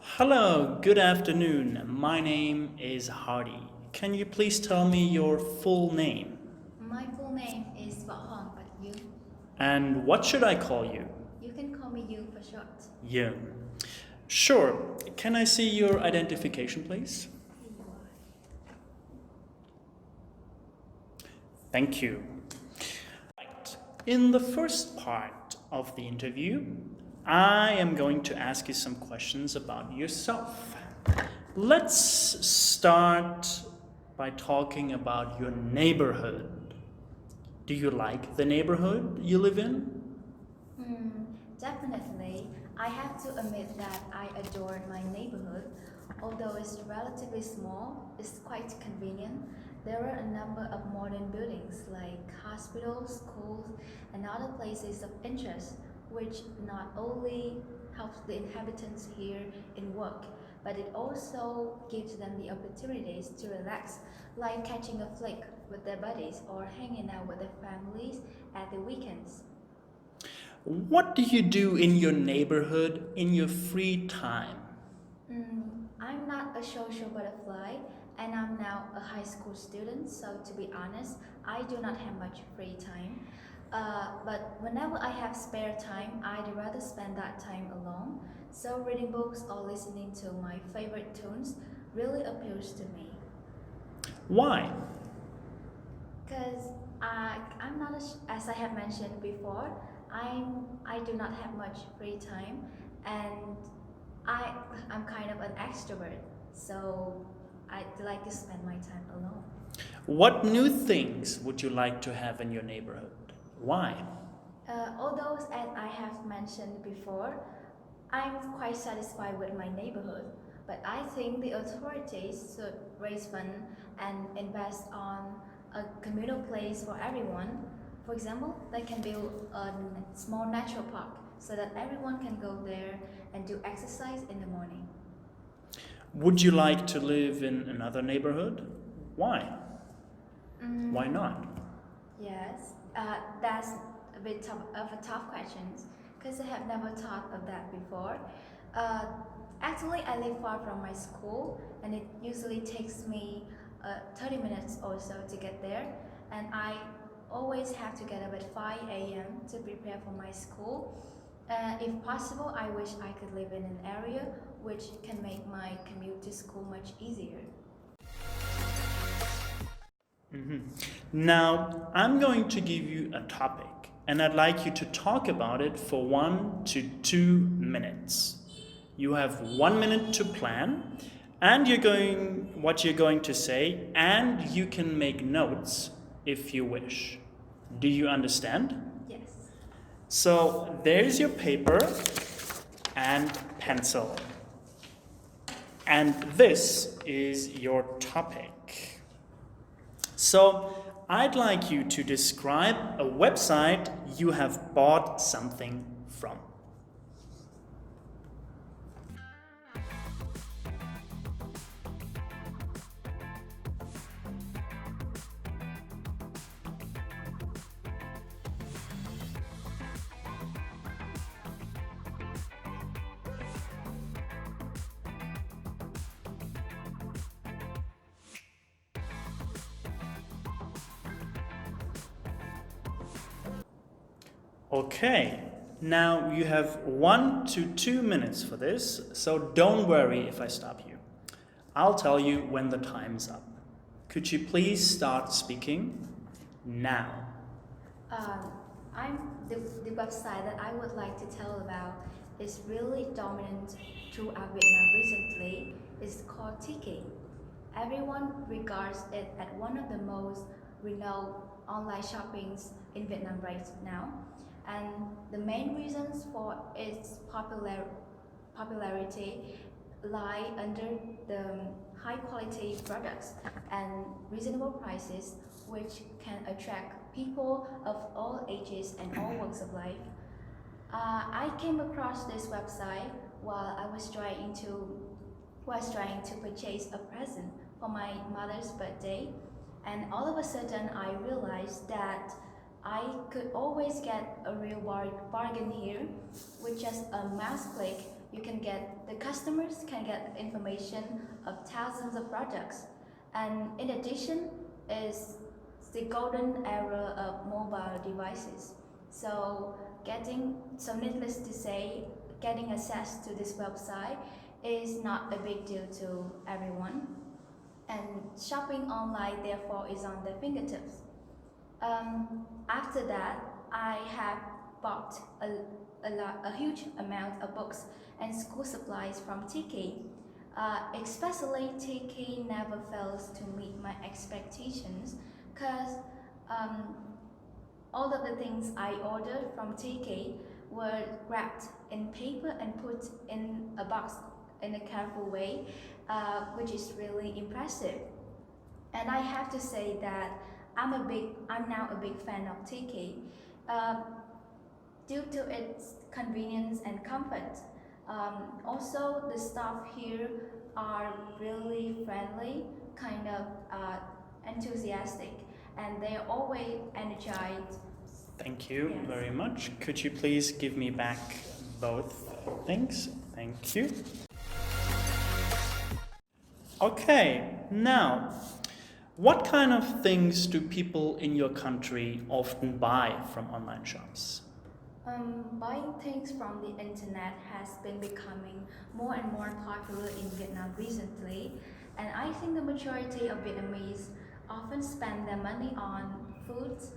Hello, good afternoon. My name is Hardy. Can you please tell me your full name? My full name is Võ Hoàng, but you? And what should I call you? You can call me you for short. Yeah. Sure. Can I see your identification, please? Here you are. Thank you. Right. In the first part of the interview, I am going to ask you some questions about yourself. Let's start by talking about your neighborhood. Do you like the neighborhood you live in? Definitely. I have to admit that I adore my neighborhood. Although it's relatively small, it's quite convenient. There are a number of modern buildings like hospitals, schools, and other places of interest, which not only helps the inhabitants here in work, but it also gives them the opportunities to relax, like catching a flick with their buddies or hanging out with their families at the weekends. What do you do in your neighborhood in your free time? I'm not a social butterfly and I'm now a high school student, so to be honest, I do not have much free time. But whenever I have spare time, I'd rather spend that time alone. So reading books or listening to my favorite tunes really appeals to me. Why? Because I'm not, as I have mentioned before, I do not have much free time, and I I'm kind of an extrovert, so I like to spend my time alone. What new things would you like to have in your neighborhood? Why? All those as I have mentioned before, I'm quite satisfied with my neighborhood, but I think the authorities should raise funds and invest on a communal place for everyone. For example, they can build a small natural park so that everyone can go there and do exercise in the morning. Would you like to live in another neighborhood? Why? Mm, Why not? yes, that's a bit of a tough question because I have never thought of that before. Uh, Actually, I live far from my school, and it usually takes me 30 minutes or so to get there. And I always have to get up at 5 a.m. to prepare for my school. If possible, I wish I could live in an area which can make my commute to school much easier. Now, I'm going to give you a topic, and I'd like you to talk about it for 1 to 2 minutes. You have 1 minute to plan, and what you're going to say, and you can make notes if you wish. Do you understand? Yes. So there's your paper and pencil. And this is your topic. So I'd like you to describe a website you have bought something from. Okay, now you have 1 to 2 minutes for this, so don't worry if I stop you. I'll tell you when the time's up. Could you please start speaking now? Um, the website that I would like to tell about is really dominant throughout Vietnam recently. It's called Tiki. Everyone regards it as one of the most renowned online shoppings in Vietnam right now. And the main reasons for its popularity lie under the high quality products and reasonable prices, which can attract people of all ages and all walks of life. I came across this website while I was trying to purchase a present for my mother's birthday, and all of a sudden I realized that I could always get a real bargain here with just a mouse click the customers can get information of thousands of products. And in addition, is the golden era of mobile devices. So needless to say, getting access to this website is not a big deal to everyone. And shopping online, therefore, is on their fingertips. After that, I have bought a huge amount of books and school supplies from Tiki. Especially Tiki never fails to meet my expectations because all of the things I ordered from Tiki were wrapped in paper and put in a box in a careful way, which is really impressive. And I have to say that I'm now a big fan of Tiki due to its convenience and comfort. Also, the staff here are really friendly, kind of enthusiastic, and they're always energized. Thank you Yes. very much. Could you please give me back both things? Thank you. Okay, now, what kind of things do people in your country often buy from online shops? Buying things from the internet has been becoming more and more popular in Vietnam recently, and I think the majority of Vietnamese often spend their money on foods,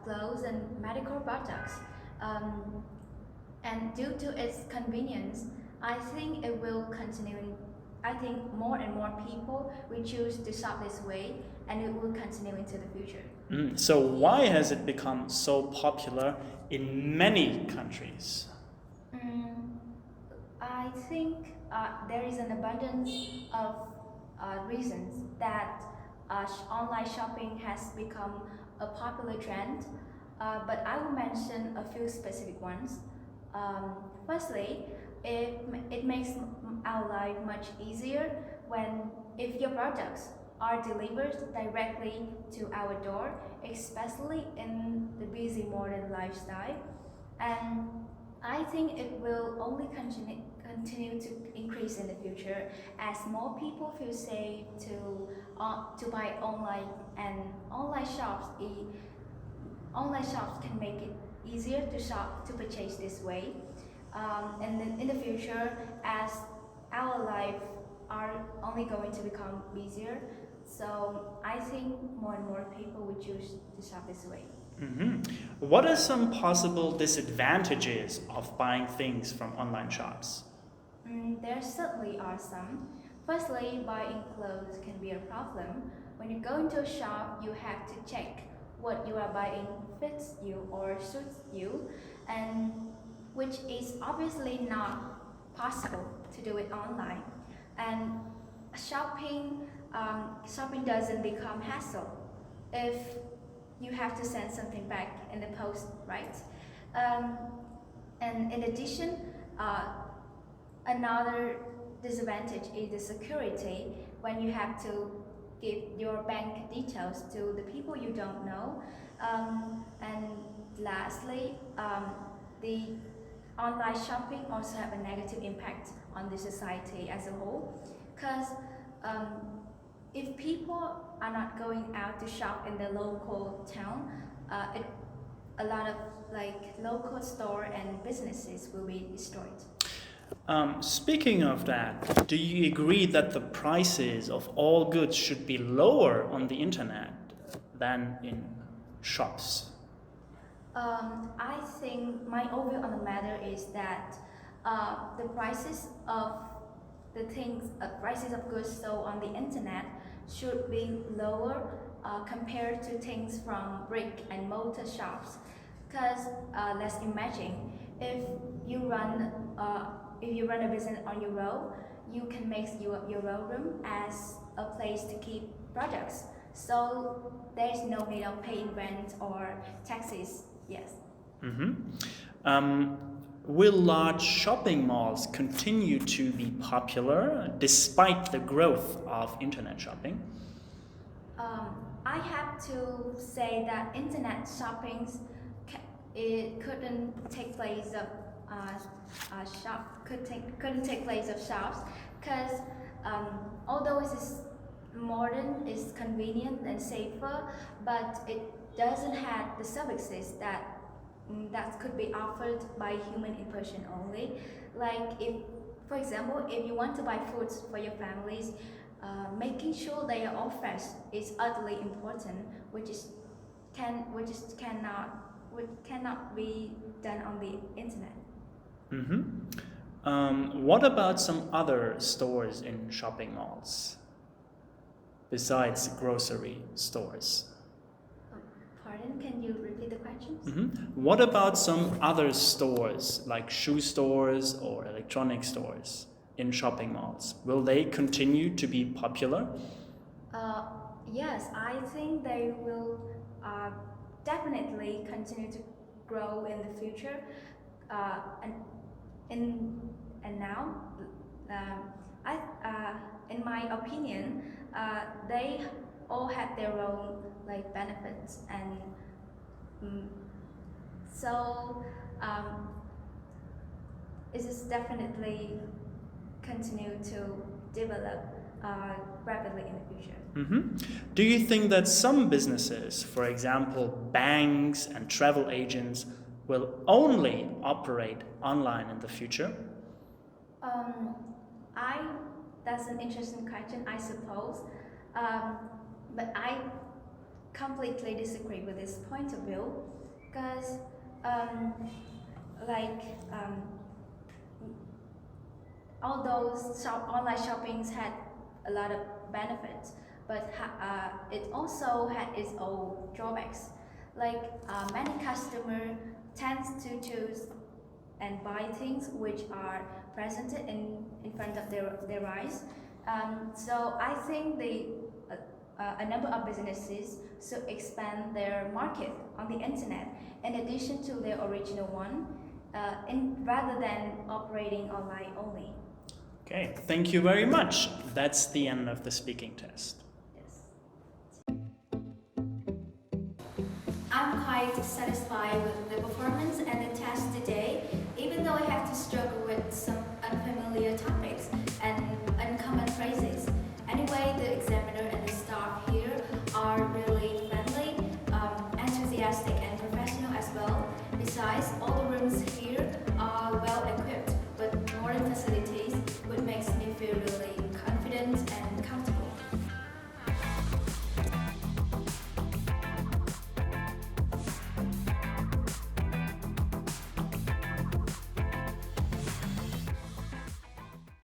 clothes, and medical products. And due to its convenience, I think it will continue. I think more and more people will choose to shop this way, and it will continue into the future. So why has it become so popular in many countries? I think there is an abundance of reasons that online shopping has become a popular trend, but I will mention a few specific ones. Firstly, it makes our life much easier if your products are delivered directly to our door, especially in the busy modern lifestyle. And I think it will only continue to increase in the future as more people feel safe to buy online, and online shops can make it easier to purchase this way. And then in the future, as our life are only going to become easier, so I think more and more people will choose to shop this way. What are some possible disadvantages of buying things from online shops? There certainly are some. Firstly, buying clothes can be a problem. When you go into a shop, you have to check what you are buying fits you or suits you, and which is obviously not possible to do it online. And shopping doesn't become hassle if you have to send something back in the post, right? And in addition, another disadvantage is the security when you have to give your bank details to the people you don't know. And lastly, the online shopping also have a negative impact on the society as a whole, because if people are not going out to shop in the local town, a lot of local store and businesses will be destroyed. Speaking of that, do you agree that the prices of all goods should be lower on the internet than in shops? I think my overview on the matter is that the prices of prices of goods sold on the internet should be lower compared to things from brick and mortar shops. Because let's imagine if you run a business on your road, you can make your room as a place to keep products. So there is no need of paying rent or taxes. Yes. Will large shopping malls continue to be popular despite the growth of internet shopping? I have to say that internet shopping it couldn't take place couldn't take place of shops, because although it is modern, it's convenient and safer, but it doesn't have the services that could be offered by human in person only. Like if, for example, if you want to buy foods for your families, making sure they are all fresh is utterly important, which cannot be done on the internet. What about some other stores in shopping malls besides grocery stores? Pardon, can you repeat the question? What about some other stores like shoe stores or electronic stores in shopping malls? Will they continue to be popular? Yes, I think they will definitely continue to grow in the future. And now, in my opinion, they all have their own like benefits, and so it is definitely continue to develop rapidly in the future. Do you think that some businesses, for example, banks and travel agents, will only operate online in the future? That's an interesting question, I suppose. But I completely disagree with this point of view, because although online shoppings had a lot of benefits, but it also had its own drawbacks. Like many customers tend to choose and buy things which are presented in front of their eyes. So I think a number of businesses should expand their market on the internet in addition to their original one, rather than operating online only. Okay, thank you very much. That's the end of the speaking test. Yes. I'm quite satisfied with the performance and the test today, even though I have to struggle with some